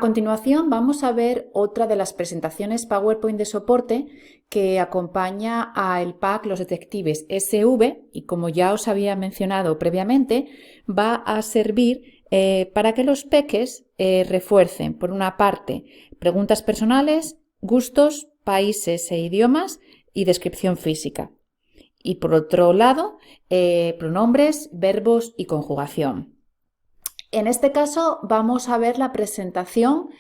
continuación vamos a ver otra de las presentaciones PowerPoint de soporte que acompaña al pack Los Detectives SV y, como ya os había mencionado previamente, va a servir para que los peques refuercen, por una parte, preguntas personales, gustos, países e idiomas y descripción física. Y por otro lado, pronombres, verbos y conjugación. En este caso vamos a ver la presentación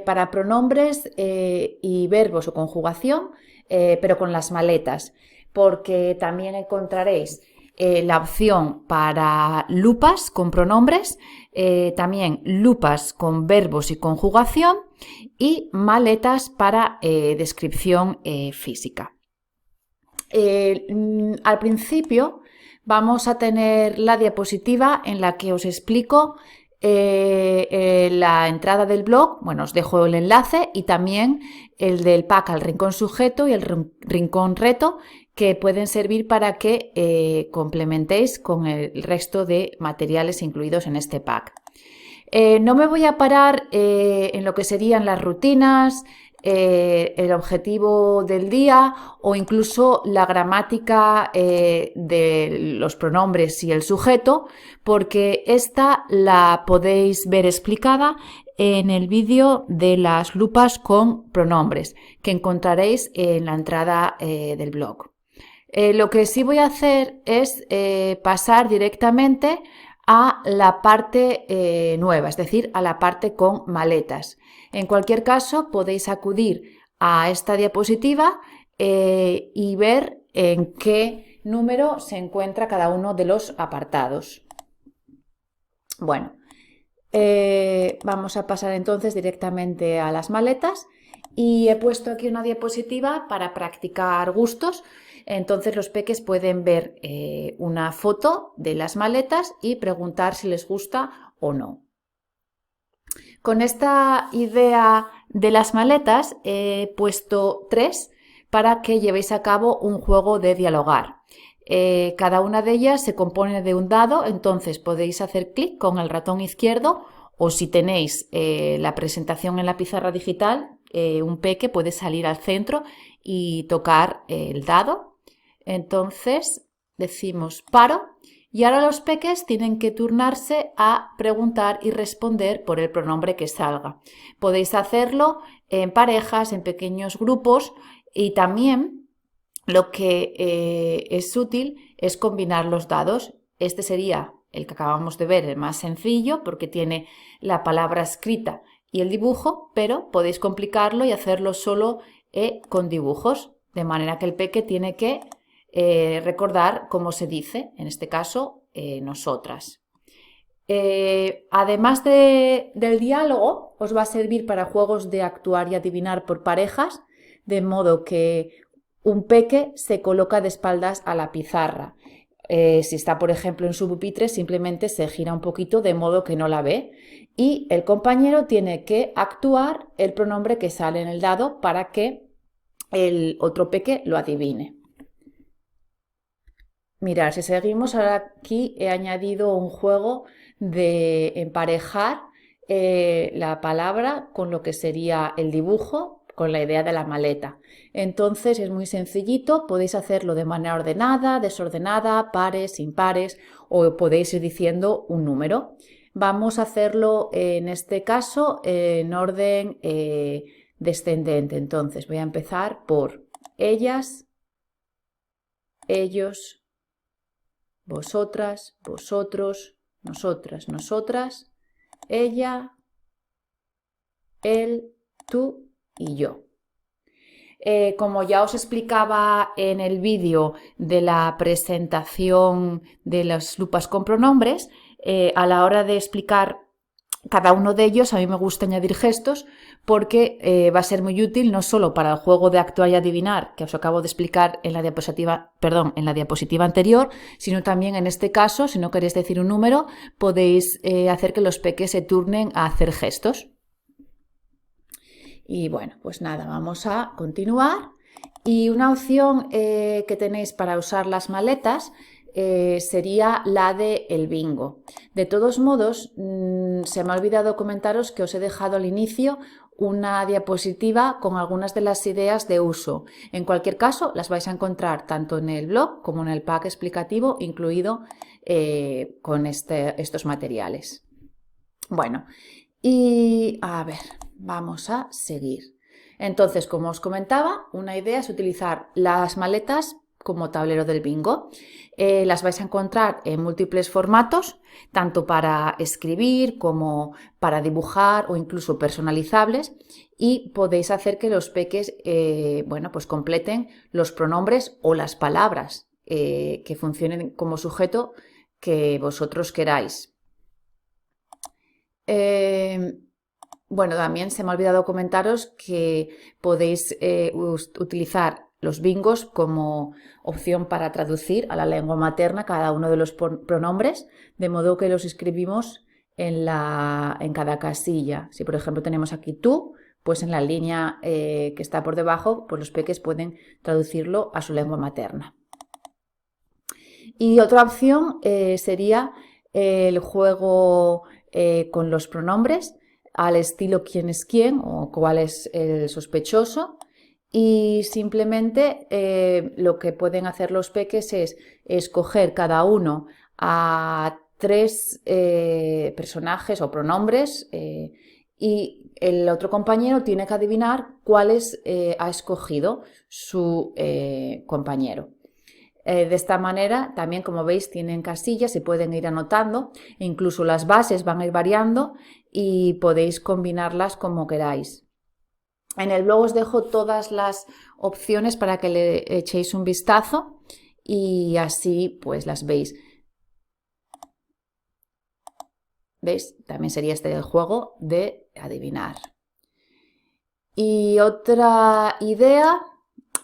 para pronombres y verbos o conjugación, pero con las maletas, porque también encontraréis la opción para lupas con pronombres, también lupas con verbos y conjugación y maletas para descripción física. Al principio vamos a tener la diapositiva en la que os explico la entrada del blog. Bueno, os dejo el enlace y también el del pack al rincón sujeto y el rincón reto, que pueden servir para que complementéis con el resto de materiales incluidos en este pack. No me voy a parar en lo que serían las rutinas, el objetivo del día o incluso la gramática de los pronombres y el sujeto, porque esta la podéis ver explicada en el vídeo de las lupas con pronombres que encontraréis en la entrada del blog. Lo que sí voy a hacer es pasar directamente a la parte nueva, es decir, a la parte con maletas. En cualquier caso, podéis acudir a esta diapositiva y ver en qué número se encuentra cada uno de los apartados. Bueno, vamos a pasar entonces directamente a las maletas y he puesto aquí una diapositiva para practicar gustos. Entonces los peques pueden ver una foto de las maletas y preguntar si les gusta o no. Con esta idea de las maletas he puesto 3 para que llevéis a cabo un juego de dialogar. Cada una de ellas se compone de un dado, entonces podéis hacer clic con el ratón izquierdo o si tenéis la presentación en la pizarra digital, un peque puede salir al centro y tocar el dado. Entonces decimos paro y ahora los peques tienen que turnarse a preguntar y responder por el pronombre que salga. Podéis hacerlo en parejas, en pequeños grupos y también lo que es útil es combinar los dados. Este sería el que acabamos de ver, el más sencillo porque tiene la palabra escrita y el dibujo, pero podéis complicarlo y hacerlo solo con dibujos, de manera que el peque tiene que recordar cómo se dice, en este caso, nosotras. Además del diálogo, os va a servir para juegos de actuar y adivinar por parejas, de modo que un peque se coloca de espaldas a la pizarra. Si está, por ejemplo, en su pupitre, simplemente se gira un poquito de modo que no la ve y el compañero tiene que actuar el pronombre que sale en el dado para que el otro peque lo adivine. Mirad, si seguimos, ahora aquí he añadido un juego de emparejar la palabra con lo que sería el dibujo, con la idea de la maleta. Entonces es muy sencillito, podéis hacerlo de manera ordenada, desordenada, pares, impares o podéis ir diciendo un número. Vamos a hacerlo en este caso en orden descendente. Entonces voy a empezar por ellas, ellos, vosotras, vosotros, nosotras, nosotras, ella, él, tú y yo. Como ya os explicaba en el vídeo de la presentación de las lupas con pronombres, a la hora de explicar cada uno de ellos a mí me gusta añadir gestos porque va a ser muy útil no solo para el juego de actuar y adivinar que os acabo de explicar en la diapositiva anterior, sino también en este caso, si no queréis decir un número, podéis hacer que los peques se turnen a hacer gestos. Y bueno, pues nada, vamos a continuar. Y una opción que tenéis para usar las maletas sería la de el bingo. De todos modos, se me ha olvidado comentaros que os he dejado al inicio una diapositiva con algunas de las ideas de uso. En cualquier caso, las vais a encontrar tanto en el blog como en el pack explicativo incluido con estos materiales. Bueno, y a ver, vamos a seguir. Entonces, como os comentaba, una idea es utilizar las maletas como tablero del bingo. Las vais a encontrar en múltiples formatos, tanto para escribir como para dibujar o incluso personalizables, y podéis hacer que los peques bueno, pues completen los pronombres o las palabras que funcionen como sujeto que vosotros queráis. Bueno, también se me ha olvidado comentaros que podéis utilizar los bingos como opción para traducir a la lengua materna cada uno de los pronombres, de modo que los escribimos en cada casilla. Si por ejemplo tenemos aquí tú, pues en la línea que está por debajo, pues los peques pueden traducirlo a su lengua materna. Y otra opción sería el juego con los pronombres al estilo quién es quién o cuál es el sospechoso, y simplemente lo que pueden hacer los peques es escoger cada uno a 3 personajes o pronombres y el otro compañero tiene que adivinar cuáles ha escogido su compañero. De esta manera, también como veis, tienen casillas y pueden ir anotando, e incluso las bases van a ir variando y podéis combinarlas como queráis. En el blog os dejo todas las opciones para que le echéis un vistazo y así pues las veis. ¿Veis? También sería este el juego de adivinar. Y otra idea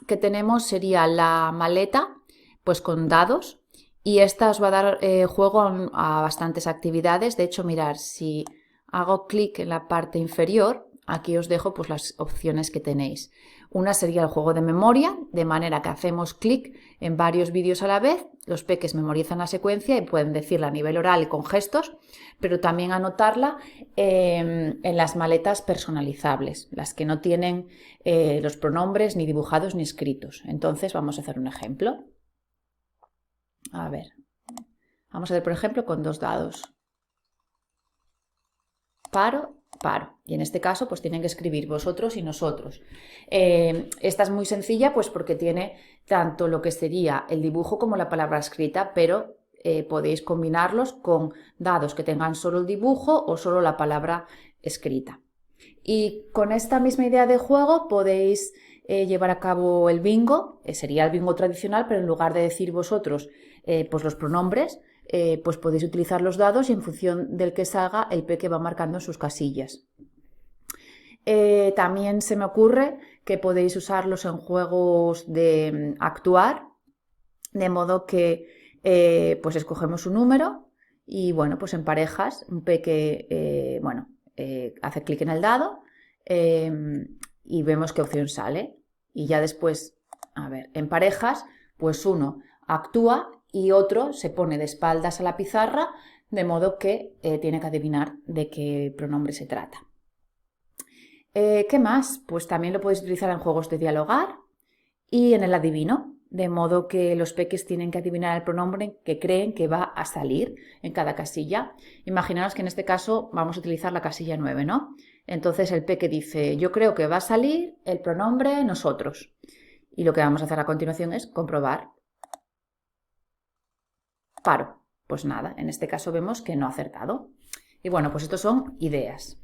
que tenemos sería la maleta, pues con dados, y esta os va a dar juego a bastantes actividades. De hecho, mirad, si hago clic en la parte inferior, aquí os dejo pues las opciones que tenéis. Una sería el juego de memoria, de manera que hacemos clic en varios vídeos a la vez, los peques memorizan la secuencia y pueden decirla a nivel oral y con gestos, pero también anotarla en las maletas personalizables, las que no tienen los pronombres ni dibujados ni escritos. Entonces vamos a hacer un ejemplo. A ver, vamos a hacer por ejemplo con 2 dados. Paro, paro. Y en este caso pues tienen que escribir vosotros y nosotros. Esta es muy sencilla pues porque tiene tanto lo que sería el dibujo como la palabra escrita, pero podéis combinarlos con dados que tengan solo el dibujo o solo la palabra escrita. Y con esta misma idea de juego podéis llevar a cabo el bingo, sería el bingo tradicional, pero en lugar de decir vosotros pues los pronombres, pues podéis utilizar los dados y en función del que salga el peque va marcando en sus casillas. También se me ocurre que podéis usarlos en juegos de actuar, de modo que pues escogemos un número y bueno, pues en parejas un peque hace clic en el dado y vemos qué opción sale. Y ya después, a ver, en parejas, pues uno actúa y otro se pone de espaldas a la pizarra, de modo que tiene que adivinar de qué pronombre se trata. ¿Qué más? Pues también lo podéis utilizar en juegos de dialogar y en el adivino, de modo que los peques tienen que adivinar el pronombre que creen que va a salir en cada casilla. Imaginaos que en este caso vamos a utilizar la casilla 9, ¿no? Entonces el peque dice, yo creo que va a salir el pronombre nosotros. Y lo que vamos a hacer a continuación es comprobar. Paro. Pues nada, en este caso vemos que no ha acertado. Y bueno, pues estos son ideas.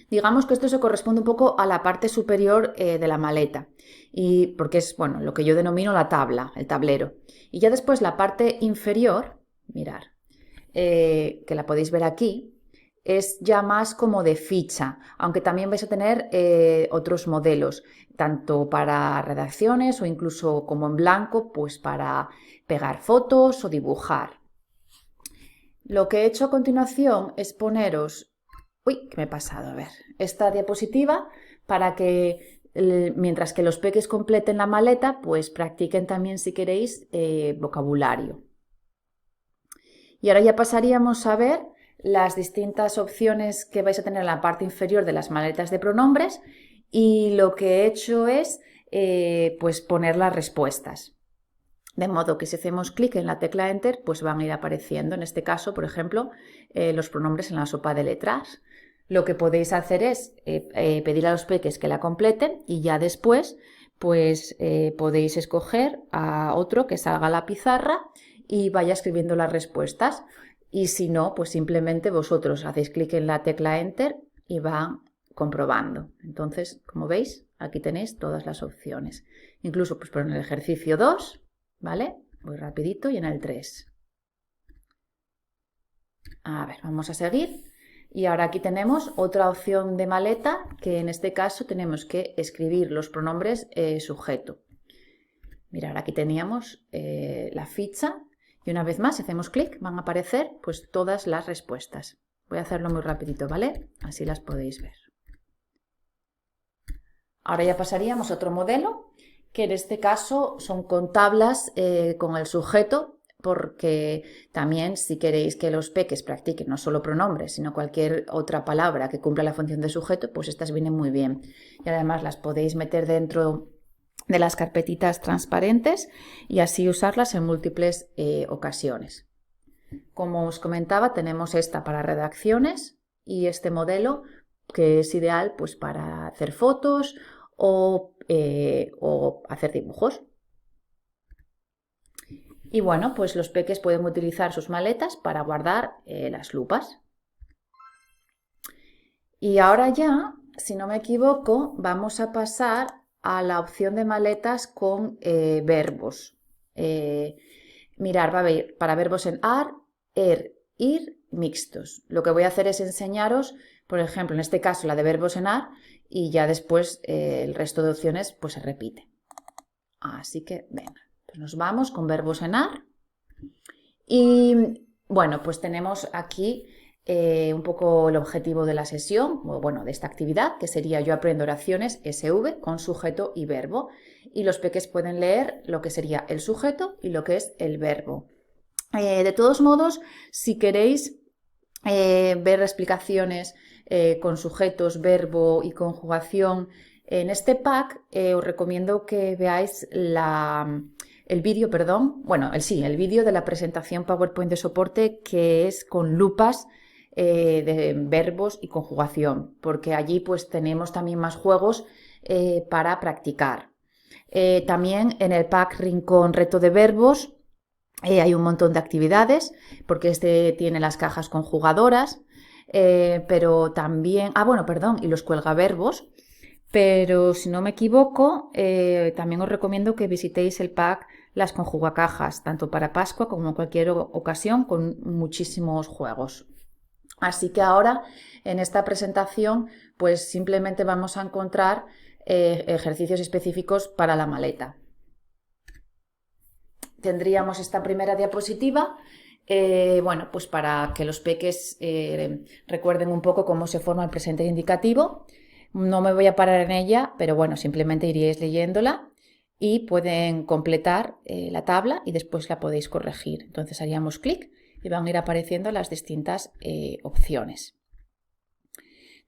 Digamos que esto se corresponde un poco a la parte superior de la maleta, y porque es bueno, lo que yo denomino la tabla, el tablero. Y ya después la parte inferior, mirar, que la podéis ver aquí, es ya más como de ficha, aunque también vais a tener otros modelos, tanto para redacciones o incluso como en blanco, pues para pegar fotos o dibujar. Lo que he hecho a continuación es poneros, uy, que me he pasado, a ver, esta diapositiva para que mientras que los peques completen la maleta, pues practiquen también si queréis vocabulario. Y ahora ya pasaríamos a ver las distintas opciones que vais a tener en la parte inferior de las maletas de pronombres, y lo que he hecho es pues poner las respuestas. De modo que si hacemos clic en la tecla Enter, pues van a ir apareciendo, en este caso, por ejemplo, los pronombres en la sopa de letras. Lo que podéis hacer es pedir a los peques que la completen, y ya después pues podéis escoger a otro que salga a la pizarra y vaya escribiendo las respuestas. Y si no, pues simplemente vosotros hacéis clic en la tecla Enter y van comprobando. Entonces, como veis, aquí tenéis todas las opciones. Incluso pues por el ejercicio 2, ¿vale? Voy rapidito, y en el 3. A ver, vamos a seguir. Y ahora aquí tenemos otra opción de maleta, que en este caso tenemos que escribir los pronombres sujeto. Mirad, aquí teníamos la ficha, y una vez más, si hacemos clic, van a aparecer pues todas las respuestas. Voy a hacerlo muy rapidito, ¿vale? Así las podéis ver. Ahora ya pasaríamos a otro modelo, que en este caso son con tablas con el sujeto, porque también si queréis que los peques practiquen no solo pronombres, sino cualquier otra palabra que cumpla la función de sujeto, pues estas vienen muy bien. Y además las podéis meter dentro de las carpetitas transparentes y así usarlas en múltiples ocasiones. Como os comentaba, tenemos esta para redacciones y este modelo que es ideal pues para hacer fotos o hacer dibujos. Y bueno, pues los peques pueden utilizar sus maletas para guardar las lupas. Y ahora ya, si no me equivoco, vamos a pasar a la opción de maletas con verbos. Mirar, va a haber para verbos en ar, ir, mixtos. Lo que voy a hacer es enseñaros, por ejemplo, en este caso la de verbos en ar, y ya después el resto de opciones pues se repite. Así que venga, pues nos vamos con verbos en ar. Y bueno, pues tenemos aquí un poco el objetivo de la sesión, o bueno, de esta actividad, que sería yo aprendo oraciones SV con sujeto y verbo. Y los peques pueden leer lo que sería el sujeto y lo que es el verbo. De todos modos, si queréis ver explicaciones con sujetos, verbo y conjugación en este pack, os recomiendo que veáis el vídeo, el vídeo de la presentación PowerPoint de soporte, que es con lupas de verbos y conjugación, porque allí pues tenemos también más juegos para practicar. También en el pack Rincón Reto de Verbos hay un montón de actividades, porque este tiene las cajas conjugadoras, pero también, y los cuelgaverbos. Pero si no me equivoco, también os recomiendo que visitéis el pack Las Conjugacajas, tanto para Pascua como en cualquier ocasión, con muchísimos juegos. Así que ahora, en esta presentación, pues simplemente vamos a encontrar ejercicios específicos para la maleta. Tendríamos esta primera diapositiva, pues para que los peques recuerden un poco cómo se forma el presente indicativo. No me voy a parar en ella, pero bueno, simplemente iríais leyéndola y pueden completar la tabla y después la podéis corregir. Entonces haríamos clic y van a ir apareciendo las distintas opciones.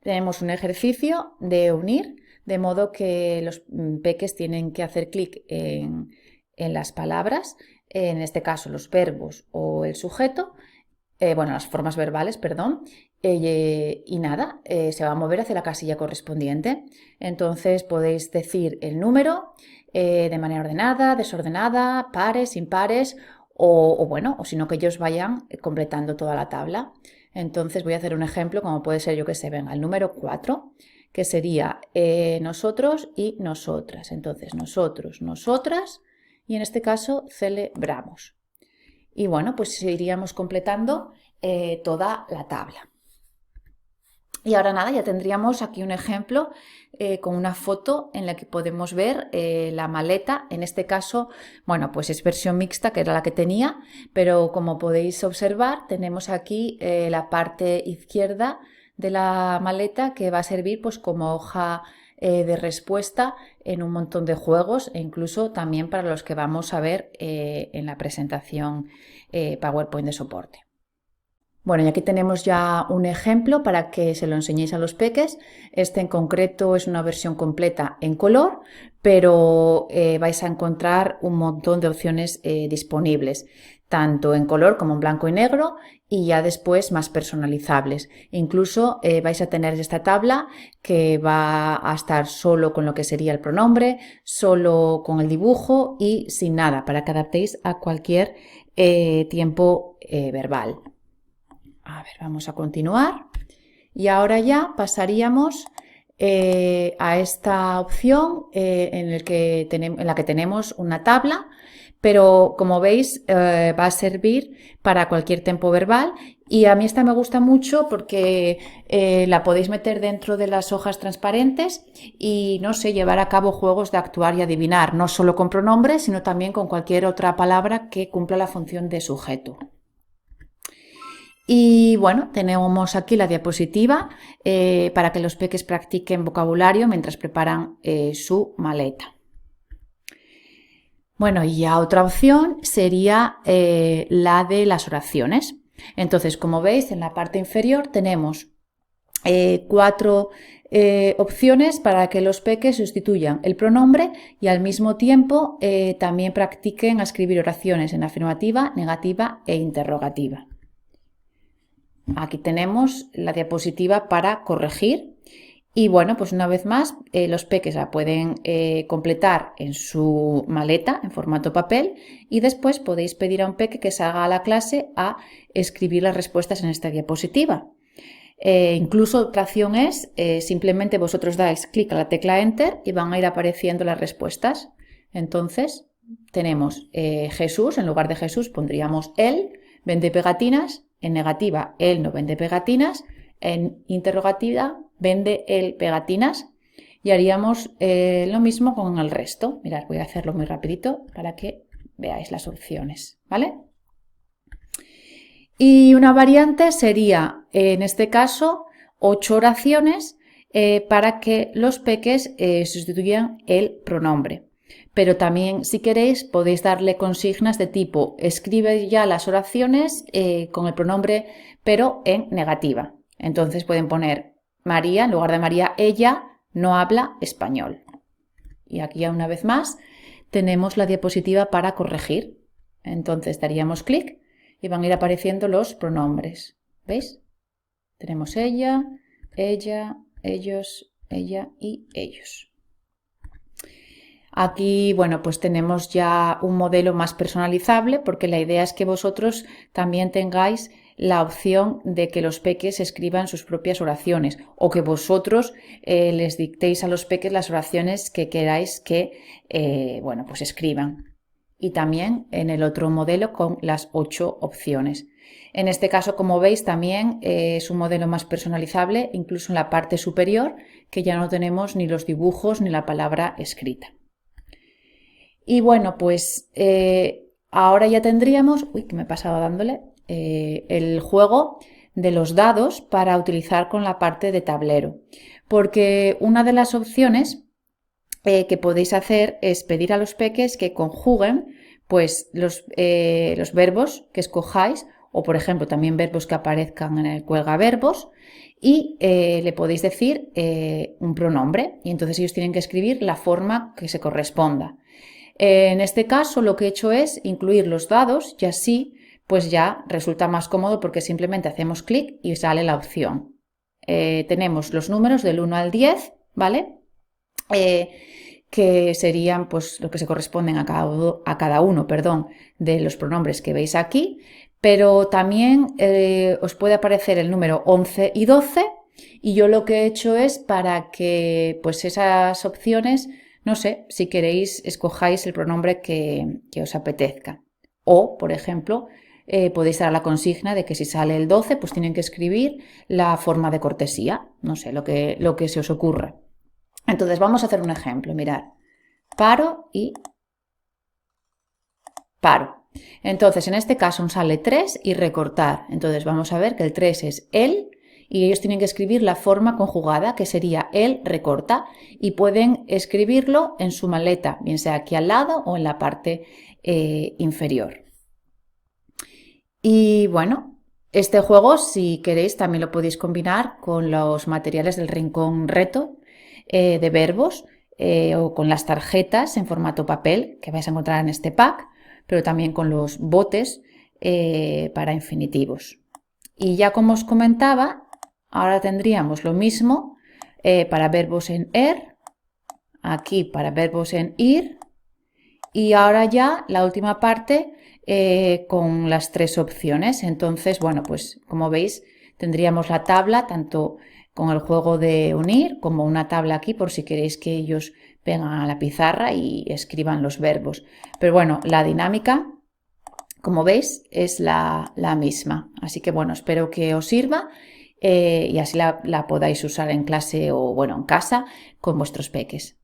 Tenemos un ejercicio de unir, de modo que los peques tienen que hacer clic en las palabras, en este caso los verbos o el sujeto, las formas verbales, perdón, y nada, se va a mover hacia la casilla correspondiente. Entonces podéis decir el número de manera ordenada, desordenada, pares, impares, o sino que ellos vayan completando toda la tabla. Entonces voy a hacer un ejemplo, como puede ser, venga, el número 4, que sería nosotros y nosotras. Entonces, nosotros, nosotras, y en este caso celebramos. Y bueno, pues iríamos completando toda la tabla. Y ahora nada, ya tendríamos aquí un ejemplo con una foto en la que podemos ver la maleta. En este caso, pues es versión mixta, que era la que tenía, pero como podéis observar, tenemos aquí la parte izquierda de la maleta, que va a servir pues como hoja de respuesta en un montón de juegos, e incluso también para los que vamos a ver en la presentación PowerPoint de soporte. Bueno, y aquí tenemos ya un ejemplo para que se lo enseñéis a los peques. Este en concreto es una versión completa en color, pero vais a encontrar un montón de opciones disponibles, tanto en color como en blanco y negro, y ya después más personalizables. Incluso vais a tener esta tabla que va a estar solo con lo que sería el pronombre, solo con el dibujo y sin nada, para que adaptéis a cualquier tiempo verbal. A ver, vamos a continuar. Y ahora ya pasaríamos a esta opción en la que tenemos una tabla, pero como veis va a servir para cualquier tiempo verbal, y a mí esta me gusta mucho porque la podéis meter dentro de las hojas transparentes y, no sé, llevar a cabo juegos de actuar y adivinar, no solo con pronombres, sino también con cualquier otra palabra que cumpla la función de sujeto. Y bueno, tenemos aquí la diapositiva para que los peques practiquen vocabulario mientras preparan su maleta. Bueno, y ya otra opción sería la de las oraciones. Entonces, como veis, en la parte inferior tenemos 4 opciones para que los peques sustituyan el pronombre y al mismo tiempo también practiquen a escribir oraciones en afirmativa, negativa e interrogativa. Aquí tenemos la diapositiva para corregir y bueno, pues una vez más los peques la pueden completar en su maleta en formato papel y después podéis pedir a un peque que salga a la clase a escribir las respuestas en esta diapositiva. Incluso otra opción es simplemente vosotros dais clic a la tecla Enter y van a ir apareciendo las respuestas. Entonces tenemos Jesús, en lugar de Jesús pondríamos él, vende pegatinas. En negativa, él no vende pegatinas. En interrogativa, vende él pegatinas. Y haríamos lo mismo con el resto. Mirad, voy a hacerlo muy rapidito para que veáis las opciones, ¿vale? Y una variante sería, en este caso, 8 oraciones para que los peques sustituyan el pronombre. Pero también, si queréis, podéis darle consignas de tipo escribe ya las oraciones con el pronombre, pero en negativa. Entonces pueden poner María, en lugar de María, ella no habla español. Y aquí ya una vez más tenemos la diapositiva para corregir. Entonces daríamos clic y van a ir apareciendo los pronombres. ¿Veis? Tenemos ella, ellos, ella y ellos. Aquí, bueno, pues tenemos ya un modelo más personalizable porque la idea es que vosotros también tengáis la opción de que los peques escriban sus propias oraciones o que vosotros les dictéis a los peques las oraciones que queráis que, bueno, pues escriban. Y también en el otro modelo con las 8 opciones. En este caso, como veis, también es un modelo más personalizable, incluso en la parte superior, que ya no tenemos ni los dibujos ni la palabra escrita. Y bueno, pues ahora ya tendríamos, uy, que me he pasado dándole, el juego de los dados para utilizar con la parte de tablero. Porque una de las opciones que podéis hacer es pedir a los peques que conjuguen pues, los verbos que escojáis o, por ejemplo, también verbos que aparezcan en el cuelgaverbos y le podéis decir un pronombre y entonces ellos tienen que escribir la forma que se corresponda. En este caso lo que he hecho es incluir los dados y así pues ya resulta más cómodo porque simplemente hacemos clic y sale la opción. Tenemos los números del 1 al 10, ¿vale? Que serían pues lo que se corresponden a cada uno, perdón, de los pronombres que veis aquí, pero también os puede aparecer el número 11 y 12 y yo lo que he hecho es para que pues esas opciones, no sé, si queréis escojáis el pronombre que os apetezca o, por ejemplo, podéis dar la consigna de que si sale el 12 pues tienen que escribir la forma de cortesía, no sé, lo que se os ocurra. Entonces vamos a hacer un ejemplo, mirad, paro y paro. Entonces en este caso sale 3 y recortar, entonces vamos a ver que el 3 es él y ellos tienen que escribir la forma conjugada que sería él recorta y pueden escribirlo en su maleta, bien sea aquí al lado o en la parte inferior. Y bueno, Este juego, si queréis, también lo podéis combinar con los materiales del Rincón Reto de verbos o con las tarjetas en formato papel que vais a encontrar en este pack, pero también con los botes para infinitivos. Y ya como os comentaba, ahora tendríamos lo mismo para verbos en aquí para verbos en ir, y ahora ya la última parte con las 3 opciones. Entonces, bueno, pues como veis, tendríamos la tabla tanto con el juego de unir como una tabla aquí por si queréis que ellos vengan a la pizarra y escriban los verbos. Pero bueno, la dinámica, como veis, es la misma. Así que bueno, espero que os sirva y así la podáis usar en clase o bueno, en casa con vuestros peques.